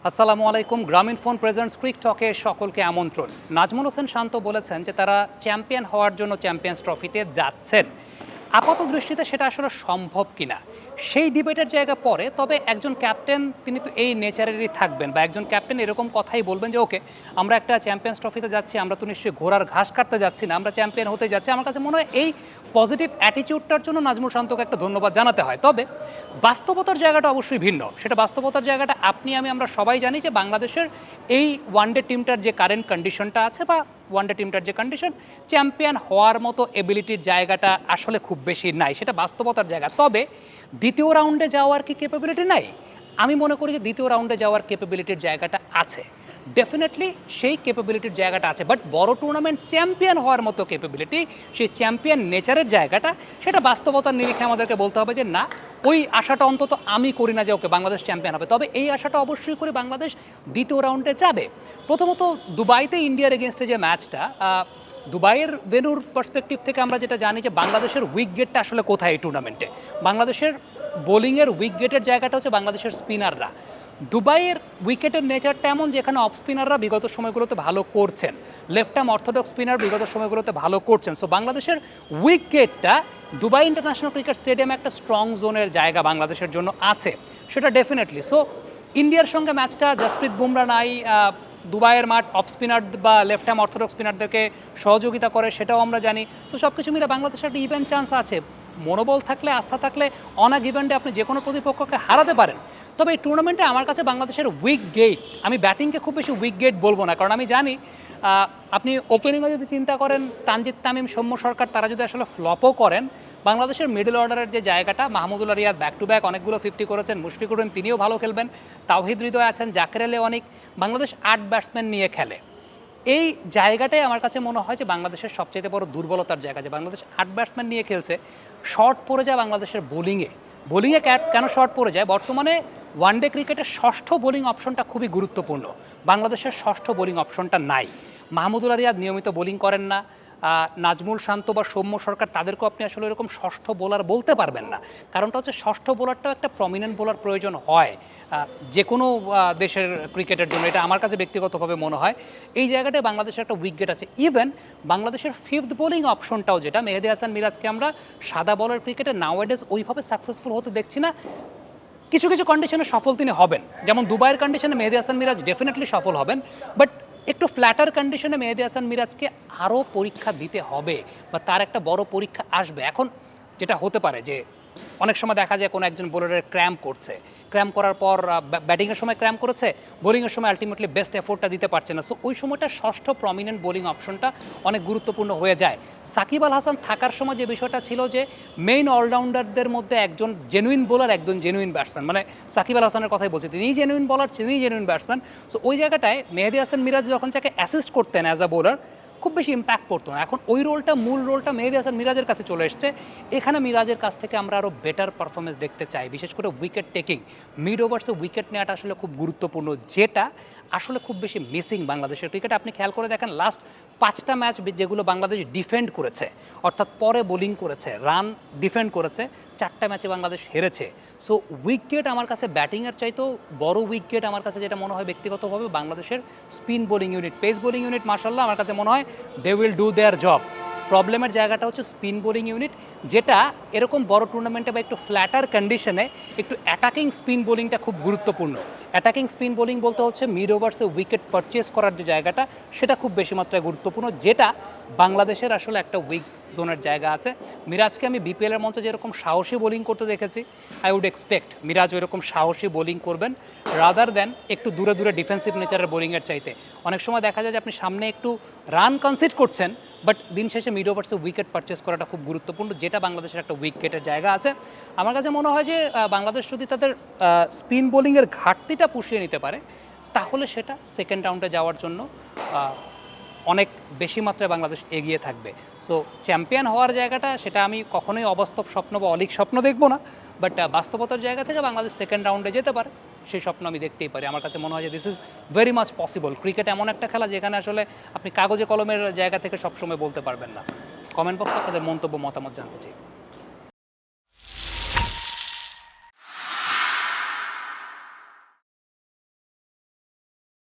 আসসালামু আলাইকুম। গ্রামীণ ফোন প্রেজেন্টস ক্রিক টকে সকলকে আমন্ত্রণ। নাজমুল হোসেন শান্ত বলেছেন যে তারা চ্যাম্পিয়ন হওয়ার জন্য চ্যাম্পিয়ন্স ট্রফিতে যাচ্ছেন। আপাত দৃষ্টিতে সেটা আসলে সম্ভব কিনা সেই ডিবেটের জায়গা পড়ে। তবে একজন ক্যাপ্টেন তিনি তো এই নেচারেরই থাকবেন, বা একজন ক্যাপ্টেন এরকম কথাই বলবেন যে ওকে, আমরা একটা চ্যাম্পিয়ন্স ট্রফিতে যাচ্ছি, আমরা তো নিশ্চয়ই ঘোড়ার ঘাস কাটতে যাচ্ছি না, আমরা চ্যাম্পিয়ন হতে যাচ্ছি। আমার কাছে মনে হয় এই পজিটিভ অ্যাটিটিউডটার জন্য নাজমুল শান্তকে একটা ধন্যবাদ জানাতে হয়। তবে বাস্তবতার জায়গাটা অবশ্যই ভিন্ন। সেটা বাস্তবতার জায়গাটা আপনি আমরা সবাই জানি যে বাংলাদেশের এই ওয়ানডে টিমটার যে কারেন্ট কন্ডিশনটা আছে, বা ওয়ানডে টিমটার যে কন্ডিশন, চ্যাম্পিয়ন হওয়ার মতো এবিলিটির জায়গাটা আসলে খুব বেশি নাই, সেটা বাস্তবতার জায়গা। তবে দ্বিতীয় রাউন্ডে যাওয়ার কি ক্যাপাবিলিটি নাই? আমি মনে করি যে দ্বিতীয় রাউন্ডে যাওয়ার ক্যাপাবিলিটির জায়গাটা আছে, ডেফিনেটলি সেই ক্যাপাবিলিটির জায়গাটা আছে। বাট বড় টুর্নামেন্ট চ্যাম্পিয়ন হওয়ার মতো ক্যাপাবিলিটি, সেই চ্যাম্পিয়ন নেচারের জায়গাটা, সেটা বাস্তবতার নিরিখে আমাদেরকে বলতে হবে যে না, ওই আশাটা অন্তত আমি করি না যে ওকে বাংলাদেশ চ্যাম্পিয়ন হবে। তবে এই আশাটা অবশ্যই করে বাংলাদেশ দ্বিতীয় রাউন্ডে যাবে। প্রথমত দুবাইতে ইন্ডিয়ার এগেনস্টে যে ম্যাচটা, দুবাইয়ের ভেন্যুর পার্সপেক্টিভ থেকে আমরা যেটা জানি যে বাংলাদেশের উইক গেটটা আসলে কোথায় এই টুর্নামেন্টে। বাংলাদেশের বোলিংয়ের উইক গেটের জায়গাটা হচ্ছে বাংলাদেশের স্পিনাররা। দুবাইয়ের উইকেটের নেচারটা এমন যেখানে অফ স্পিনাররা বিগত সময়গুলোতে ভালো করছেন, লেফট আর্ম অর্থোডক্স স্পিনার বিগত সময়গুলোতে ভালো করছেন। সো বাংলাদেশের উইকেটটা দুবাই ইন্টারন্যাশনাল ক্রিকেট স্টেডিয়ামে একটা স্ট্রং জোনের জায়গা বাংলাদেশের জন্য আছে, সেটা ডেফিনেটলি। সো ইন্ডিয়ার সঙ্গে ম্যাচটা জসপ্রীত বুমরা নাই, দুবাইয়ের মাঠ অফ স্পিনার বা লেফট আর্ম অর্থোডক্স স্পিনারদেরকে সহযোগিতা করে, সেটাও আমরা জানি। সো সব কিছু মিলে বাংলাদেশের একটা ইভেন্ট চান্স আছে। মনোবল থাকলে, আস্থা থাকলে অন আ গিভেন ডে আপনি যে কোনো প্রতিপক্ষকে হারাতে পারেন। তবে এই টুর্নামেন্টে আমার কাছে বাংলাদেশের উইক গেট, আমি ব্যাটিংকে খুব বেশি উইক গেট বলবো না, কারণ আমি জানি আপনি ওপেনিংয়ে যদি চিন্তা করেন তানজিদ তামিম, সৌম্য সরকার, তারা যদি আসলে ফ্লপও করেন, বাংলাদেশের মিডল অর্ডারের যে জায়গাটা, Mahmudullah Riyad back to back অনেকগুলো 50 করেছেন, মুশফিকুর রহিম তিনিও ভালো খেলবেন, তাওহিদ হৃদয় আছেন, জাকের আলী অনেক, বাংলাদেশ 8 ব্যাটসম্যান নিয়ে খেলে। এই জায়গাটাই আমার কাছে মনে হয় যে বাংলাদেশের সবচেয়ে বড় দুর্বলতার জায়গা, যে বাংলাদেশ 8 ব্যাটসম্যান নিয়ে খেলছে, শর্ট পড়ে যায় বাংলাদেশের বোলিংয়ে কেন শর্ট পড়ে যায়? বর্তমানে ওয়ানডে ক্রিকেটের ষষ্ঠ বোলিং অপশনটা খুবই গুরুত্বপূর্ণ, বাংলাদেশের ষষ্ঠ বোলিং অপশনটা নাই। মাহমুদুল্লাহ রিয়াদ নিয়মিত বোলিং করেন না, নাজমুল শান্ত বা সৌম্য সরকার, তাদেরকেও আপনি আসলে এরকম ষষ্ঠ বোলার বলতে পারবেন না। কারণটা হচ্ছে ষষ্ঠ বোলারটাও একটা প্রমিনেন্ট বোলার প্রয়োজন হয় যে কোনো দেশের ক্রিকেটের জন্য, এটা আমার কাছে ব্যক্তিগতভাবে মনে হয়। এই জায়গাটায় বাংলাদেশের একটা উইকেট আছে। ইভেন বাংলাদেশের ফিফথ বোলিং অপশনটাও, যেটা মেহেদী হাসান মিরাজকে আমরা সাদা বলের ক্রিকেটে নাওয়াডেজ ওইভাবে সাকসেসফুল হতে দেখছি না। কিছু কিছু কন্ডিশনে সফল তিনি হবেন, যেমন দুবাইয়ের কন্ডিশনে মেহেদী হাসান মিরাজ ডেফিনেটলি সফল হবেন, বাট একটু ফ্ল্যাটার কন্ডিশনে মেহেদী হাসান মিরাজকে আরও পরীক্ষা দিতে হবে, বা তার একটা বড় পরীক্ষা আসবে। এখন যেটা হতে পারে যে অনেক সময় দেখা যায় কোনো একজন বোলারের ক্র্যাম্প করছে, ক্র্যাম্প করার পর ব্যাটিংয়ের সময় ক্র্যাম্প করেছে, বোলিংয়ের সময় আলটিমেটলি বেস্ট এফোর্টটা দিতে পারছে না। সো ওই সময়টা ষষ্ঠ প্রমিনেন্ট বোলিং অপশনটা অনেক গুরুত্বপূর্ণ হয়ে যায়। সাকিব আল হাসান থাকার সময় যে বিষয়টা ছিল যে মেইন অলরাউন্ডারদের মধ্যে একজন জেনুইন বোলার, একজন জেনুইন ব্যাটসম্যান, মানে সাকিব আল হাসানের কথাই বলছি, তিনিই জেনুইন বোলার, তিনিই জেনুইন ব্যাটসম্যান। সো ওই জায়গাটায় মেহেদী হাসান মিরাজ যখন তাকে অ্যাসিস্ট করতেন অ্যাজ আ বোলার, খুব বেশি ইম্প্যাক্ট পড়তো না। এখন ওই রোলটা, মূল রোলটা মেহেদী হাসান মিরাজের কাছে চলে এসছে। এখানে মিরাজের কাছ থেকে আমরা আরও বেটার পারফরমেন্স দেখতে চাই, বিশেষ করে উইকেট টেকিং, মিড ওভার্সে উইকেট নেওয়াটা আসলে খুব গুরুত্বপূর্ণ, যেটা আসলে খুব বেশি মিসিং বাংলাদেশের ক্রিকেটে। আপনি খেয়াল করে দেখেন লাস্ট 5টা ম্যাচ যেগুলো বাংলাদেশ ডিফেন্ড করেছে, অর্থাৎ পরে বোলিং করেছে, রান ডিফেন্ড করেছে, 4টা ম্যাচে বাংলাদেশ হেরেছে। সো উইকেট আমার কাছে ব্যাটিংয়ের চাইতেও বড় উইকেট আমার কাছে যেটা মনে হয় ব্যক্তিগতভাবে, বাংলাদেশের spin bowling unit. Pace bowling unit মাশাআল্লাহ আমার কাছে মনে হয় they will do their job. প্রবলেমের জায়গাটা হচ্ছে স্পিন বোলিং ইউনিট, যেটা এরকম বড় টুর্নামেন্টে বা একটু ফ্ল্যাটার কন্ডিশনে একটু অ্যাটাকিং স্পিন বোলিংটা খুব গুরুত্বপূর্ণ। অ্যাটাকিং স্পিন বোলিং বলতে হচ্ছে মিড ওভার্সে উইকেট পারচেস করার যে জায়গাটা, সেটা খুব বেশি মাত্রায় গুরুত্বপূর্ণ, যেটা বাংলাদেশের আসলে একটা উইক জোনের জায়গা আছে। মিরাজকে আমি বিপিএলের মঞ্চে যেরকম সাহসী বোলিং করতে দেখেছি, আই উড এক্সপেক্ট মিরাজ ওইরকম সাহসী বোলিং করবেন, রাদার দেন একটু দূরে দূরে ডিফেন্সিভ নেচারের বোলিংয়ের চাইতে। অনেক সময় দেখা যায় যে আপনি সামনে একটু রান কনসিড করছেন, বাট দিন শেষে মিড ওভার্সে উইকেট পারচেস করাটা খুব গুরুত্বপূর্ণ, যেটা বাংলাদেশের একটা উইকেটের জায়গা আছে। আমার কাছে মনে হয় যে বাংলাদেশ যদি তাদের স্পিন বোলিংয়ের ঘাটতিটা পুষিয়ে নিতে পারে, তাহলে সেটা সেকেন্ড রাউন্ডে যাওয়ার জন্য অনেক বেশি মাত্রায় বাংলাদেশ এগিয়ে থাকবে। সো চ্যাম্পিয়ন হওয়ার জায়গাটা, সেটা আমি কখনোই অবাস্তব স্বপ্ন বা অলীক স্বপ্ন দেখবো না, বাট বাস্তবতার জায়গা থেকে বাংলাদেশ সেকেন্ড রাউন্ডে যেতে পারে, সেই স্বপ্ন আমি দেখতেই পারি। আমার কাছে মনে হয় যে this is very much possible. Cricket এমন একটা খেলা যেখানে আসলে আপনি কাগজে কলমের জায়গা থেকে সবসময় বলতে পারবেন না। কমেন্ট বক্সে আপনাদের মন্তব্য, মতামত জানতে চাই।